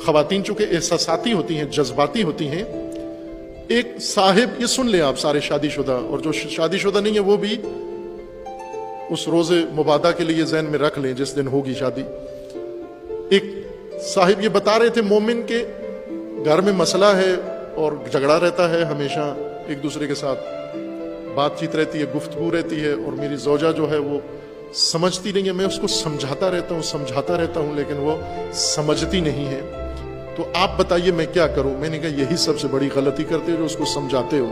خواتین چونکہ احساساتی ہوتی ہیں، جذباتی ہوتی ہیں. ایک صاحب، یہ سن لیں آپ سارے شادی شدہ اور جو شادی شدہ نہیں ہے وہ بھی اس روز مبادہ کے لیے ذہن میں رکھ لیں جس دن ہوگی شادی. ایک صاحب یہ بتا رہے تھے مومن کے گھر میں مسئلہ ہے اور جھگڑا رہتا ہے، ہمیشہ ایک دوسرے کے ساتھ بات چیت رہتی ہے، گفتگو رہتی ہے، اور میری زوجہ جو ہے وہ سمجھتی نہیں ہے. میں اس کو سمجھاتا رہتا ہوں لیکن وہ سمجھتی نہیں ہے. تو آپ بتائیے میں کیا کروں؟ میں نے کہا یہی سب سے بڑی غلطی کرتے ہو جو اس کو سمجھاتے ہو.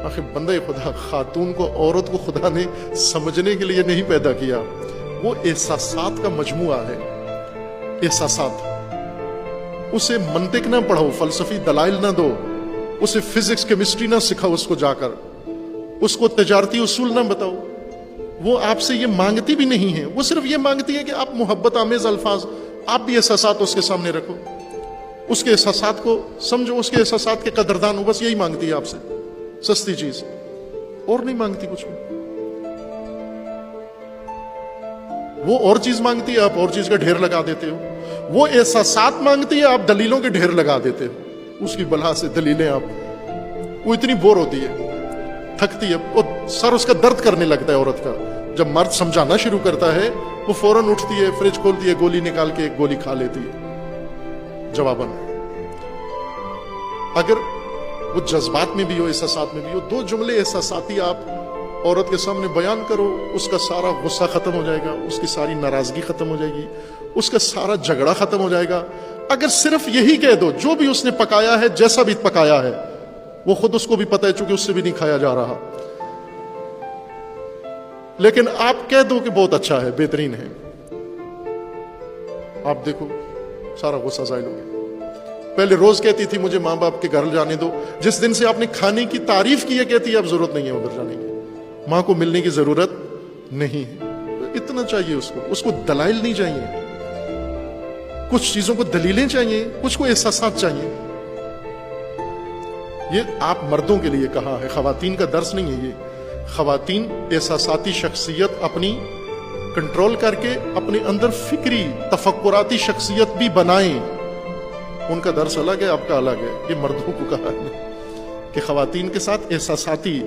آخر بندہ خدا، خاتون کو، عورت کو خدا نے سمجھنے کے لیے نہیں پیدا کیا، وہ احساسات کا مجموعہ ہے. احساسات، اسے منطق نہ پڑھو، فلسفی دلائل نہ دو، اسے فزکس کیمسٹری نہ سکھاؤ، اس کو جا کر اس کو تجارتی اصول نہ بتاؤ. وہ آپ سے یہ مانگتی بھی نہیں ہے، وہ صرف یہ مانگتی ہے کہ آپ محبت آمیز الفاظ، آپ بھی احساسات اس کے سامنے رکھو، اس کے احساسات کو سمجھو، اس کے احساسات کے قدردان ہو. بس یہی مانگتی ہے آپ سے، سستی چیز، اور نہیں مانگتی کچھ بھی. وہ اور چیز مانگتی ہے، آپ اور چیز کا ڈھیر لگا دیتے ہو. وہ احساسات مانگتی ہے، آپ دلیلوں کے ڈھیر لگا دیتے ہو. اس کی بلا سے دلیلیں، آپ، وہ اتنی بور ہوتی ہے، تھکتی ہے، اور سر اس کا درد کرنے لگتا ہے عورت کا. جب مرد سمجھانا شروع کرتا ہے وہ فوراً اٹھتی ہے، فریج کھولتی ہے، گولی نکال کے ایک گولی کھا لیتی ہے جواباً. اگر وہ جذبات میں بھی ہو، احساسات میں بھی ہو، 2 جملے احساساتی آپ عورت کے سامنے بیان کرو، اس کا سارا غصہ ختم ہو جائے گا، اس کی ساری ناراضگی ختم ہو جائے گی، اس کا سارا جھگڑا ختم ہو جائے گا. اگر صرف یہی کہہ دو، جو بھی اس نے پکایا ہے، جیسا بھی پکایا ہے، وہ خود اس کو بھی پتہ ہے چونکہ اس سے بھی نہیں کھایا جا رہا، لیکن آپ کہہ دو کہ بہت اچھا ہے، بہترین ہے، آپ دیکھو سارا غصہ زائل ہو گیا. پہلے روز کہتی تھی مجھے ماں باپ کے گھر جانے دو، جس دن سے آپ نے کھانے کی تعریف کی ہے کہتی ہے اب ضرورت نہیں ہے ادھر جانے کی، ماں کو ملنے کی ضرورت نہیں ہے. اتنا چاہیے اس کو دلائل نہیں چاہیے، کچھ چیزوں کو دلیلیں چاہیے، کچھ کو احساسات چاہیے. یہ آپ مردوں کے لیے کہا ہے، خواتین کا درس نہیں ہے. یہ خواتین احساساتی شخصیت اپنی کنٹرول کر کے اپنے اندر فکری تفکراتی شخصیت بھی بنائیں. ان کا درس الگ ہے، آپ کا الگ ہے. یہ مردوں کو کہا ہے کہ خواتین کے ساتھ احساساتی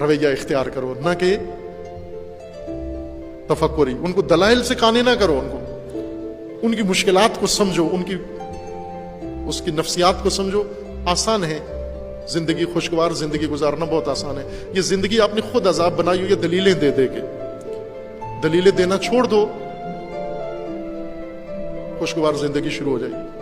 رویہ اختیار کرو، نہ کہ تفکری. ان کو دلائل سے کانے نہ کرو، ان کی مشکلات کو سمجھو، اس کی نفسیات کو سمجھو. آسان ہے زندگی، خوشگوار زندگی گزارنا بہت آسان ہے. یہ زندگی آپ نے خود عذاب بنائی ہوئی ہے دلیلیں دے دے کے. دلیلیں دینا چھوڑ دو، خوشگوار زندگی شروع ہو جائے گی.